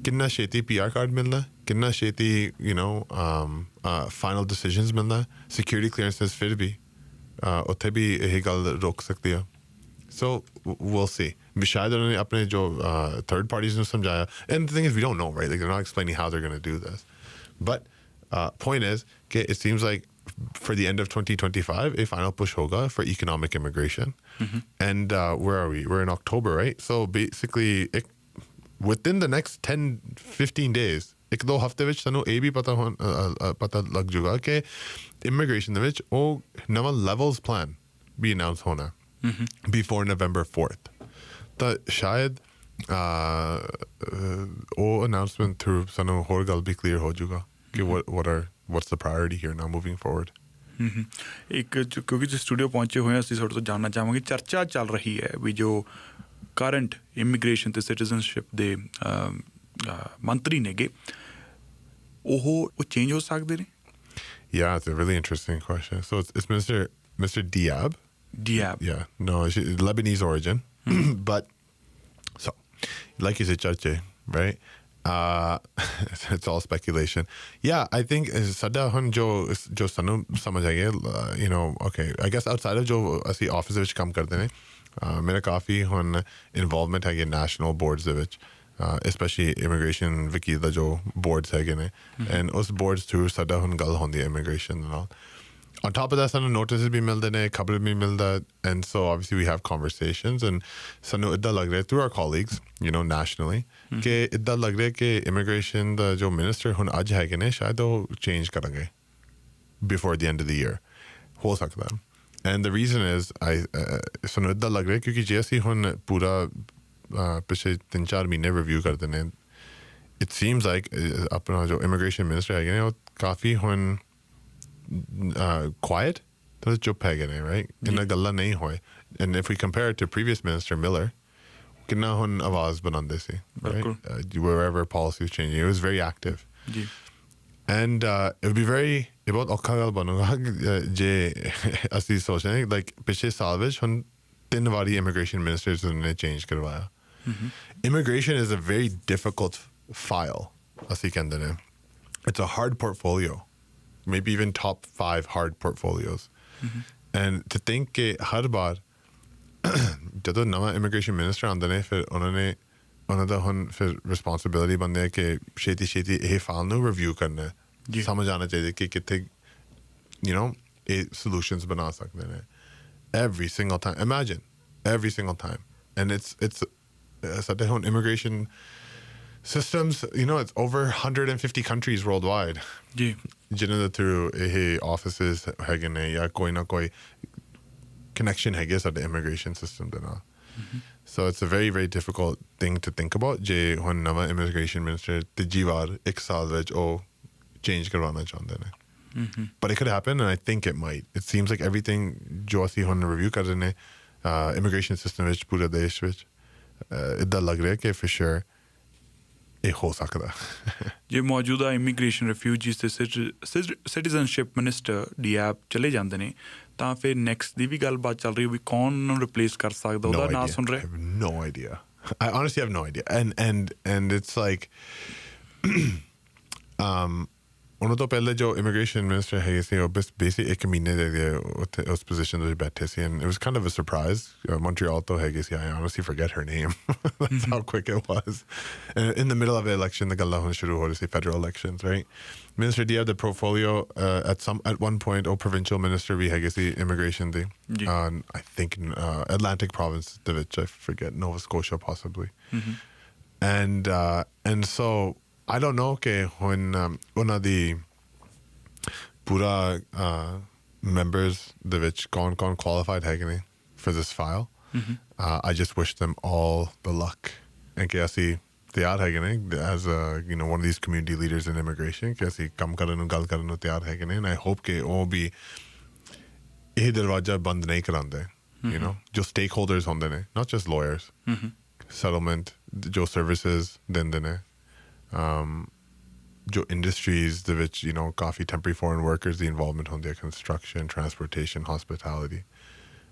kinna sheti PR card milna kinna sheti you know final decisions milna security clearances fir bhi ਉੱਥੇ ਵੀ ਇਹ ਗੱਲ ਰੋਕ ਸਕਦੀ ਆ so we'll see ਸ਼ਾਇਦ ਉਹਨਾਂ ਨੇ ਆਪਣੇ ਜੋ third parties ਨੂੰ ਸਮਝਾਇਆ and the thing is we don't know right like they're not explaining how they're going to do this but point is okay, it seems like for the end of 2025 a final push hoga for economic immigration and where are we're in October right so basically within the next 10-15 days ਇੱਕ ਦੋ ਹਫ਼ਤੇ ਵਿੱਚ ਸਾਨੂੰ ਇਹ ਵੀ ਪਤਾ ਲੱਗ ਜੂਗਾ ਕਿ immigration ਦੇ ਵਿੱਚ ਉਹ ਨਵਾਂ levels plan ਵੀ announce ਹੋਣਾ before November 4th ਤਾਂ ਸ਼ਾਇਦ ਉਹ announcement through ਸਾਨੂੰ ਹੋਰ ਗੱਲ ਵੀ clear ਹੋ ਜੂਗਾ ਕਿ what's the priority here now moving forward ਇੱਕ ਕਿਉਂਕਿ ਜੋ ਸਟੂਡੀਓ ਪਹੁੰਚੇ ਹੋਏ ਅਸੀਂ ਤੁਹਾਡੇ ਤੋਂ ਜਾਣਨਾ ਚਾਹਾਂਗੇ ਚਰਚਾ ਚੱਲ ਰਹੀ ਹੈ ਵੀ ਜੋ ਕਰੰਟ ਇਮੀਗ੍ਰੇਸ਼ਨ ਤੇ ਸਿਟੀਜ਼ਨਸ਼ਿਪ ਦੇ ਮੰਤਰੀ ਨੇਗੇ ਉਹ ਚੇਂਜ ਹੋ ਸਕਦੇ ਨੇ? Yeah, it's a really interesting question. So it's Mr. Diab. Diab. Yeah, no, Lebanese origin. But, so, like you said, Chache, right? It's all speculation. Yeah, I think sada hun jo sanu samajh aaya, you know, okay, I guess outside of jo asi office vich kam karte ne, mera kafi hun involvement hai national boards de vich. Especially immigration wiki da jo boards hai ne, and us boards through sada hun gal hondi immigration and all. On top of that, sanu notices bhi milde ne, khabar bhi milda, and so obviously we have conversations, and sanu idda lag raha through our colleagues, you know, nationally, ke idda lag raha ke immigration da jo minister hun aj hai ne, shayad wo change karange before the end of the year. Ho sakta. And the reason is sanu idda lag raha kyunki jaisi hun pura पिछले 3-4 महीने review करते हैं, it seems like अपना जो immigration minister है वो काफ़ी हुन quiet, तो चुप है गए, right? इन्ना गल्ला नहीं हुए. And if we compare it to previous minister Miller, कितना हुन आवाज़ बनाते थे, right? Wherever policy was changing, it was very active. And it would be very, ये बहुत औखा गल बनूंगा जे असली सोच रहे हैं, like पिछले साल विच हुन 3 वारी immigration ministers ने change करवाया. Immigration is a very difficult file. It's a hard portfolio, maybe even top 5 hard portfolios. And to think कि हर बार जब नवा immigration minister आंदे ने फिर उन्होंने हुन फिर responsibility बनते हैं कि छेती ये file नू review करना है, समझ आना चाहिए कि कितने you know solutions बना सकते हैं every single time. Imagine every single time, and it's such a immigration systems, you know, it's over 150 countries worldwide. जिन्हें through ये offices है ने या कोई ना कोई connection है के साथ immigration system देना. So it's a very very difficult thing to think about. जे हुन नवा immigration minister तीजी बार एक साल विच ओ change करवाना चाहते हैं. But it could happen, and I think it might. It seems like everything जो असी हुन review कर रहे हैं immigration system विच पूरे देश विच इधर लग रहा है कि for sure ये हो सकता है. जे मौजूदा immigration refugees ਤੇ citizenship minister DAB ਚਲੇ ਜਾਂਦੇ ਨੇ ਤਾਂ ਫਿਰ next ਦੀ ਵੀ ਗੱਲਬਾਤ ਚੱਲ ਰਹੀ ਵੀ ਕੌਣ ਨੂੰ replace ਕਰ ਸਕਦਾ, ਉਹਦਾ ਨਾਂ ਸੁਣ ਰਹੇ? I have no idea. I honestly have no idea. And it's like ਉਹਨਾਂ ਤੋਂ ਪਹਿਲੇ ਜੋ immigration minister ਹੈਗੇ ਸੀ ਉਹ ਬਸ ਬੇਸਿਕ 1 ਮਹੀਨੇ ਦੇ ਉੱਥੇ ਉਸ ਪੋਜੀਸ਼ਨ ਤੇ ਬੈਠੇ ਸੀ, and it was kind of a surprise. Montreal ਤੋਂ ਹੈਗੇ ਸੀ, I honestly forget her name. That's how quick it was. And in the middle of the election the ਗੱਲਾਂ ਹੁਣ ਸ਼ੁਰੂ ਹੋ ਰਹੀ ਸੀ, federal elections, right? Minister Diab the portfolio at one point provincial minister ਵੀ ਹੈਗੇ ਸੀ immigration ਦੇ, I think Atlantic province ਦੇ ਵਿੱਚ, I forget, Nova Scotia possibly. And so I don't know कि when one of the pura members the which gone qualified है for this file. I just wish them all the luck. And कि ऐसी तैयार है as you know one of these community leaders in immigration कि ऐसी काम करने गल करने तैयार है and I hope कि वो भी ये दरवाजा बंद नहीं करांदे. You know, जो stakeholders होंदे ने, not just lawyers, settlement, जो services देंदे ने, जो industries the which, you know, काफी temporary foreign workers, the involvement on their construction, transportation, hospitality,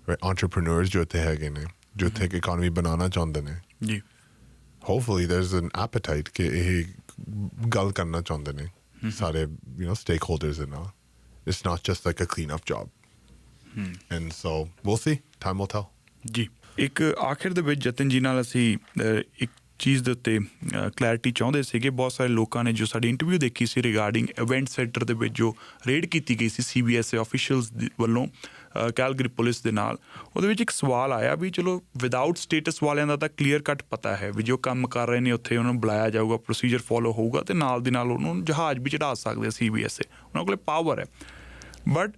right? Entrepreneurs जो थे हैं ने, जो थे कि economy बनाना चाहते ने. Hopefully there's an appetite कि ये गल करना चाहते ने सारे, you know, stakeholders and all. It's not just like a cleanup job. And so we'll see. Time will tell. ਜੀ ਇੱਕ ਆਖਿਰ ਦੇ ਵਿੱਚ ਜਤਨ ਜੀ ਨਾਲ ਅਸੀਂ ਇੱਕ ਚੀਜ਼ ਦੇ ਉੱਤੇ ਕਲੈਰਿਟੀ ਚਾਹੁੰਦੇ ਸੀਗੇ. ਬਹੁਤ ਸਾਰੇ ਲੋਕਾਂ ਨੇ ਜੋ ਸਾਡੀ ਇੰਟਰਵਿਊ ਦੇਖੀ ਸੀ ਰਿਗਾਰਡਿੰਗ ਇਵੈਂਟ ਸੈਂਟਰ ਦੇ ਵਿੱਚ ਜੋ ਰੇਡ ਕੀਤੀ ਗਈ ਸੀ CBSA ਆਫੀਸ਼ੀਅਲਸ ਵੱਲੋਂ ਕੈਲਗਰੀ ਪੁਲਿਸ ਦੇ ਨਾਲ, ਉਹਦੇ ਵਿੱਚ ਇੱਕ ਸਵਾਲ ਆਇਆ ਵੀ ਚਲੋ ਵਿਦਾਊਟ ਸਟੇਟਸ ਵਾਲਿਆਂ ਦਾ ਤਾਂ ਕਲੀਅਰ ਕੱਟ ਪਤਾ ਹੈ ਵੀ ਜੋ ਕੰਮ ਕਰ ਰਹੇ ਨੇ ਉੱਥੇ ਉਹਨਾਂ ਨੂੰ ਬੁਲਾਇਆ ਜਾਊਗਾ, ਪ੍ਰੋਸੀਜਰ ਫੋਲੋ ਹੋਊਗਾ ਅਤੇ ਨਾਲ ਦੀ ਨਾਲ ਉਹਨੂੰ ਜਹਾਜ਼ ਵੀ ਚੜ੍ਹਾ ਸਕਦੇ ਆ CBSA, ਉਹਨਾਂ ਕੋਲ ਪਾਵਰ ਹੈ. ਬਟ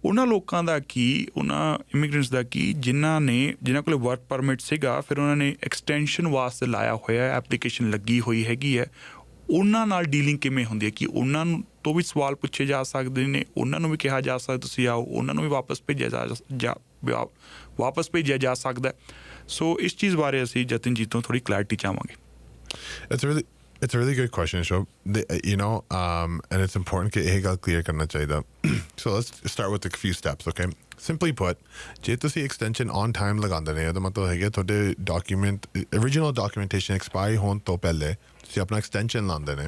ਉਹਨਾਂ ਲੋਕਾਂ ਦਾ ਕੀ, ਉਹਨਾਂ ਇਮੀਗ੍ਰੈਂਟਸ ਦਾ ਕੀ ਜਿਨ੍ਹਾਂ ਕੋਲ ਵਰਕ ਪਰਮਿਟ ਸੀਗਾ, ਫਿਰ ਉਹਨਾਂ ਨੇ ਐਕਸਟੈਂਸ਼ਨ ਵਾਸਤੇ ਲਾਇਆ ਹੋਇਆ, ਐਪਲੀਕੇਸ਼ਨ ਲੱਗੀ ਹੋਈ ਹੈਗੀ ਹੈ, ਉਹਨਾਂ ਨਾਲ ਡੀਲਿੰਗ ਕਿਵੇਂ ਹੁੰਦੀ ਹੈ? ਕਿ ਉਹਨਾਂ ਨੂੰ ਤੋਂ ਵੀ ਸਵਾਲ ਪੁੱਛੇ ਜਾ ਸਕਦੇ ਨੇ, ਉਹਨਾਂ ਨੂੰ ਵੀ ਕਿਹਾ ਜਾ ਸਕਦਾ ਤੁਸੀਂ ਆਓ, ਉਹਨਾਂ ਨੂੰ ਵੀ ਵਾਪਸ ਭੇਜਿਆ ਜਾ ਸਕਦਾ. ਸੋ ਇਸ ਚੀਜ਼ ਬਾਰੇ ਅਸੀਂ ਜਤਨ ਜੀ ਤੋਂ ਥੋੜ੍ਹੀ ਕਲੈਰਿਟੀ ਚਾਹਾਂਗੇ. It's a really It's a really good question, Shub. And it's important that ਇਹ ਗੱਲ clear ਕਰਨਾ ਚਾਹੀਦਾ. So let's start with a few steps, okay? Simply put, ਜੇ ਤੁਸੀਂ extension on time ਲਗਾਉਂਦੇ ਨੇ ਇਹਦਾ ਮਤਲਬ ਹੈਗਾ ਤੁਹਾਡੇ original documentation expire ਹੋਣ ਤੋਂ ਪਹਿਲੇ ਤੁਸੀਂ ਆਪਣਾ extension ਲਾਉਂਦੇ ਨੇ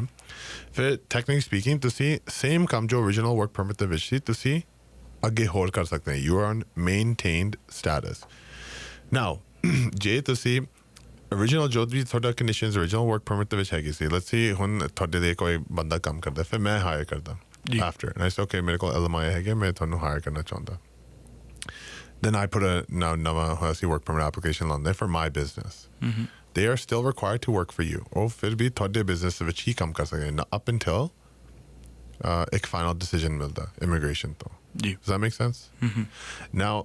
ਫਿਰ technically speaking ਤੁਸੀਂ same ਕੰਮ ਜੋ original work permit ਦੇ ਵਿੱਚ ਸੀ ਤੁਸੀਂ ਅੱਗੇ ਹੋਰ ਕਰ ਸਕਦੇ ਹੋ. You are on maintained status. Now, ਜੇ ਤੁਸੀਂ original ਜੋ ਵੀ ਤੁਹਾਡਾ conditions original work permit ਦੇ ਵਿੱਚ ਹੈਗੀ ਸੀ, let's say ਹੁਣ ਤੁਹਾਡੇ ਦੇ ਕੋਈ ਬੰਦਾ ਕੰਮ ਕਰਦਾ ਫਿਰ ਮੈਂ hire ਕਰਦਾ after and I say okay ਮੇਰੇ ਕੋਲ LMI ਹੈਗੇ ਮੈਂ ਤੁਹਾਨੂੰ hire ਕਰਨਾ ਚਾਹੁੰਦਾ. Then I put a ਨਵਾਂ work permit application on there for my business. They are still required to work for you. ਉਹ ਫਿਰ ਵੀ ਤੁਹਾਡੇ business ਵਿੱਚ ਹੀ ਕੰਮ ਕਰ ਸਕਦੇ ਨੇ up until ਇੱਕ final decision ਮਿਲਦਾ immigration ਤੋਂ. Does that make sense? Now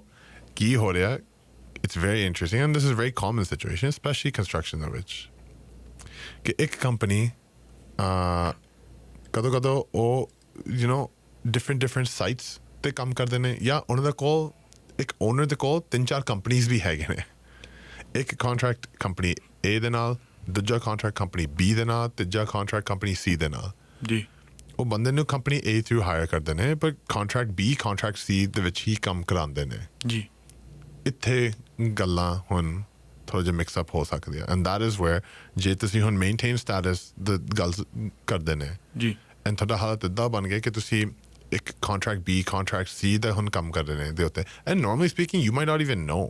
ਕੀ ਹੋ ਰਿਹਾ it's very interesting and this is a very common situation especially construction ਦੇ ਵਿੱਚ ਕਿ ਇੱਕ company ਕਦੋਂ ਉਹ different sites ਤੇ ਕੰਮ ਕਰਦੇ ਨੇ ਜਾਂ ਉਹਨਾਂ ਦੇ ਕੋਲ ਇੱਕ owner ਦੇ ਕੋਲ 3-4 companies ਵੀ ਹੈਗੇ ਨੇ. ਇੱਕ contract company A ਦੇ ਨਾਲ ਦੂਜਾ contract company B ਦੇ ਨਾਲ ਤੀਜਾ contract company C ਦੇ ਨਾਲ ਜੀ ਉਹ ਬੰਦੇ ਨੂੰ company A through hire ਕਰਦੇ ਨੇ ਪਰ contract B contract C ਦੇ ਵਿੱਚ ਹੀ ਕੰਮ ਕਰਾਉਂਦੇ ਨੇ ਜੀ. ਇੱਥੇ ਗੱਲਾਂ ਹੁਣ ਥੋੜਾ ਜਿਹਾ ਮਿਕਸ ਅਪ ਹੋ ਸਕਦੀ ਹੈ and that is where ਜੇ ਤੁਸੀਂ ਹੁਣ maintain status the ਗੱਲ ਕਰਦੇ ਨੇ ਜੀ and ਤੁਹਾਡਾ ਹਾਲਤ ਇੱਦਾਂ ਬਣ ਗਿਆ ਕਿ ਤੁਸੀਂ ਇੱਕ contract B contract C ਦਾ ਹੁਣ ਕੰਮ ਕਰ ਰਹੇ ਨੇ ਦੇ ਉੱਤੇ and normally speaking you might not even know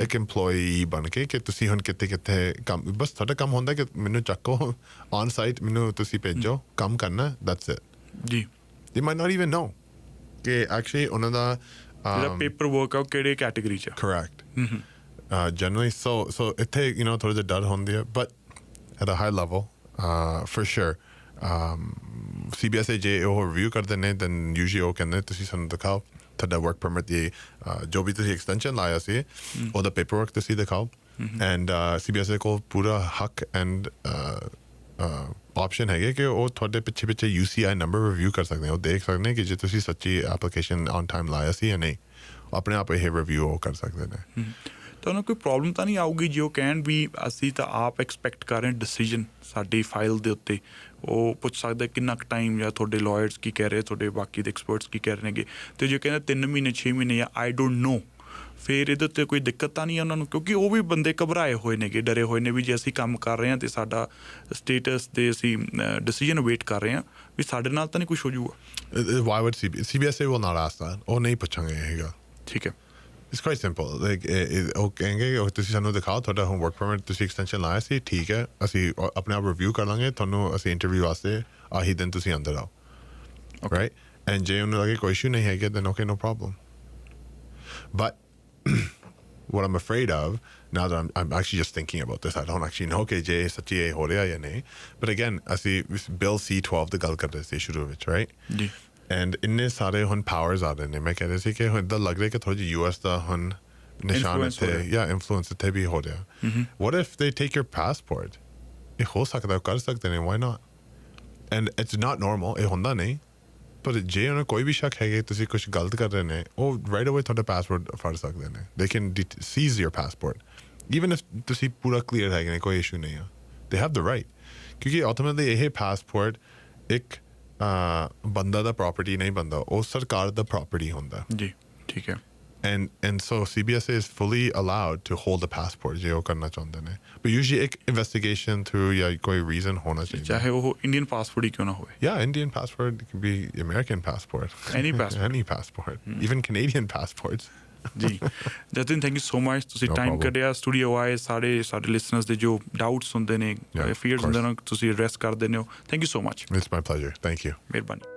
ਇੱਕ employee ਬਣ ਕੇ ਕਿ ਤੁਸੀਂ ਹੁਣ ਕਿੱਥੇ ਕੰਮ ਬਸ ਤੁਹਾਡਾ ਕੰਮ ਹੁੰਦਾ ਕਿ ਮੈਨੂੰ ਚੱਕੋ on site ਮੈਨੂੰ ਤੁਸੀਂ ਭੇਜੋ ਕੰਮ ਕਰਨਾ that's it ਜੀ. they might not even know ਕਿ actually ਉਹਨਾਂ ਦਾ ਜਿਹੜਾ ਪੇਪਰ ਵਰਕ ਆ ਕਿਹੜੇ ਕੈਟੇਗਰੀ ਚ correct generally so ਇੱਥੇ ਥੋੜਾ ਜਿਹਾ ਡਰ ਹੁੰਦੀ ਹੈ but at a high level for sure CBSA ਜੇ ਉਹ ਰਿਵਿਊ ਕਰਦੇ ਨੇ then usually ਉਹ ਕਹਿੰਦੇ ਤੁਸੀਂ ਸਾਨੂੰ ਦਿਖਾਓ ਤੁਹਾਡਾ work permit ਦੀ ਜੋ ਵੀ ਤੁਸੀਂ extension ਲਾਇਆ ਸੀ ਉਹਦਾ paperwork ਤੁਸੀਂ ਦਿਖਾਓ and CBSA ਕੋਲ ਪੂਰਾ ਹੱਕ and ਆਪਸ਼ਨ ਹੈਗੇ ਕਿ ਉਹ ਤੁਹਾਡੇ ਪਿੱਛੇ UCI ਨੰਬਰ ਰਿਵਿਊ ਕਰ ਸਕਦੇ ਹੋ. ਉਹ ਦੇਖ ਸਕਦੇ ਨੇ ਕਿ ਜੇ ਤੁਸੀਂ ਸੱਚੀ ਐਪਲੀਕੇਸ਼ਨ ਔਨ ਟਾਈਮ ਲਾਇਆ ਸੀ ਜਾਂ ਨਹੀਂ ਆਪਣੇ ਆਪ ਇਹ ਰਿਵਿਊ ਉਹ ਕਰ ਸਕਦੇ ਨੇ. ਤੁਹਾਨੂੰ ਕੋਈ ਪ੍ਰੋਬਲਮ ਤਾਂ ਨਹੀਂ ਆਊਗੀ ਜੇ ਉਹ ਕਹਿਣ ਵੀ ਅਸੀਂ ਤਾਂ ਆਪ ਐਕਸਪੈਕਟ ਕਰ ਰਹੇ ਡਿਸੀਜਨ ਸਾਡੀ ਫਾਈਲ ਦੇ ਉੱਤੇ ਉਹ ਪੁੱਛ ਸਕਦਾ ਕਿੰਨਾ ਕੁ ਟਾਈਮ ਜਾਂ ਤੁਹਾਡੇ ਲਾਇਰਸ ਕੀ ਕਹਿ ਰਹੇ ਤੁਹਾਡੇ ਬਾਕੀ ਦੇ ਐਕਸਪਰਟਸ ਕੀ ਕਹਿ ਰਹੇ ਨੇਗੇ ਅਤੇ ਜੇ ਕਹਿੰਦਾ 3 ਮਹੀਨੇ 6 ਮਹੀਨੇ ਜਾਂ ਆਈ ਡੋਂਟ ਨੋ ਫਿਰ ਇਹਦੇ ਉੱਤੇ ਕੋਈ ਦਿੱਕਤ ਤਾਂ ਨਹੀਂ ਉਹਨਾਂ ਨੂੰ ਕਿਉਂਕਿ ਉਹ ਵੀ ਬੰਦੇ ਘਬਰਾਏ ਹੋਏ ਨੇਗੇ ਡਰੇ ਹੋਏ ਨੇ ਵੀ ਜੇ ਅਸੀਂ ਕੰਮ ਕਰ ਰਹੇ ਹਾਂ ਅਤੇ ਸਾਡਾ ਸਟੇਟਸ ਤੇ ਅਸੀਂ ਡਿਸੀਜਨ ਵੇਟ ਕਰ ਰਹੇ ਹਾਂ ਵੀ ਸਾਡੇ ਨਾਲ ਤਾਂ ਨਹੀਂ ਕੁਛ ਹੋ ਜਾਊਗਾ. Why would CBSA will not ask that ਉਹ ਨਹੀਂ ਪੁੱਛਾਂਗੇ ਇਹ ਗੱਲ. ਠੀਕ ਹੈ. It's quite simple. ਉਹ ਕਹਾਂਗੇ ਤੁਸੀਂ ਸਾਨੂੰ ਦਿਖਾਓ ਤੁਹਾਡਾ ਹੁਣ work permit ਤੁਸੀਂ extension ਲਾਇਆ ਸੀ ਠੀਕ ਹੈ ਅਸੀਂ ਆਪਣੇ ਆਪ ਰਿਵਿਊ ਕਰ ਲਾਂਗੇ ਤੁਹਾਨੂੰ ਅਸੀਂ ਇੰਟਰਵਿਊ ਵਾਸਤੇ ਆਹੀ ਦਿਨ ਤੁਸੀਂ ਅੰਦਰ ਆਓ right and ਜੇ ਉਹਨੂੰ ਲੱਗੇ ਕੋਈ ਇਸ਼ੂ ਨਹੀਂ ਹੈਗਾ then okay no problem but what I'm afraid of now that I'm actually just thinking about this I don't actually know ਕਿ ਜੇ ਸੱਚੀ ਇਹ ਹੋ ਰਿਹਾ ਜਾਂ ਨਹੀਂ but again ਅਸੀਂ bill C-12 ਦੀ ਗੱਲ ਕਰ ਰਹੇ ਸੀ ਸ਼ੁਰੂ ਵਿੱਚ right ਜੀ and ਇੰਨੇ ਸਾਰੇ ਹੁਣ ਪਾਵਰਸ ਆ ਰਹੇ ਨੇ ਮੈਂ ਕਹਿ ਰਿਹਾ ਸੀ ਕਿ ਇੱਦਾਂ ਲੱਗ ਰਿਹਾ ਕਿ ਥੋੜ੍ਹੀ ਜਿਹੀ US ਦਾ ਹੁਣ ਨਿਸ਼ਾਨ ਇੱਥੇ ਜਾਂ ਇਨਫਲੂਐਂਸ ਇੱਥੇ ਵੀ ਹੋ ਰਿਹਾ what if they take your passport ਇਹ ਹੋ ਸਕਦਾ ਕਰ ਸਕਦੇ ਨੇ why not and it's not normal ਇਹ ਹੁੰਦਾ ਨਹੀਂ ਪਰ ਜੇ ਉਹਨਾਂ ਕੋਈ ਵੀ ਸ਼ੱਕ ਹੈਗੇ ਤੁਸੀਂ ਕੁਝ ਗਲਤ ਕਰ ਰਹੇ ਨੇ ਉਹ right away ਤੁਹਾਡਾ ਪਾਸਪੋਰਟ ਫੜ ਸਕਦੇ ਨੇ they can seize your passport even if ਤੁਸੀਂ ਪੂਰਾ ਕਲੀਅਰ ਹੈਗੇ ਨੇ ਕੋਈ ਇਸ਼ੂ ਨਹੀਂ ਆ they have the right ਕਿਉਂਕਿ ultimately ਇਹ ਪਾਸਪੋਰਟ ਇੱਕ ਬੰਦਾ ਦਾ ਪ੍ਰੋਪਰਟੀ ਨਹੀਂ ਬੰਦਾ ਉਹ ਸਰਕਾਰ ਦਾ ਪ੍ਰੋਪਰਟੀ ਹੁੰਦਾ ਜੀ ਠੀਕ ਹੈ and so CBSA is fully allowed to hold a passport ਜੇ ਉਹ ਕਰਨਾ ਚਾਹੁੰਦੇ ਨੇ but usually ਇੱਕ investigation through ਜਾਂ ਕੋਈ reason ਹੋਣਾ ਚਾਹੀਦਾ ਚਾਹੇ ਉਹ ਇੰਡੀਅਨ ਪਾਸਪੋਰਟ ਹੀ ਕਿਉਂ ਨਾ ਹੋਵੇ yeah Indian passport it can be American passport any passport even Canadian passports ਜੀ Jatin thank you so much ਤੁਸੀਂ ਟਾਈਮ ਕੱਢਿਆ ਸਟੂਡੀਓ ਆਏ ਸਾਡੇ ਲਿਸਨਰਸ ਦੇ ਜੋ ਡਾਊਟਸ ਹੁੰਦੇ ਨੇ ਫੀਅਰਸ ਹੁੰਦੇ ਨੇ ਤੁਸੀਂ ਐਡਰੈਸ ਕਰ ਦਿੰਦੇ ਹੋ thank you so much it's my pleasure thank you ਮਿਹਰਬਾਨੀ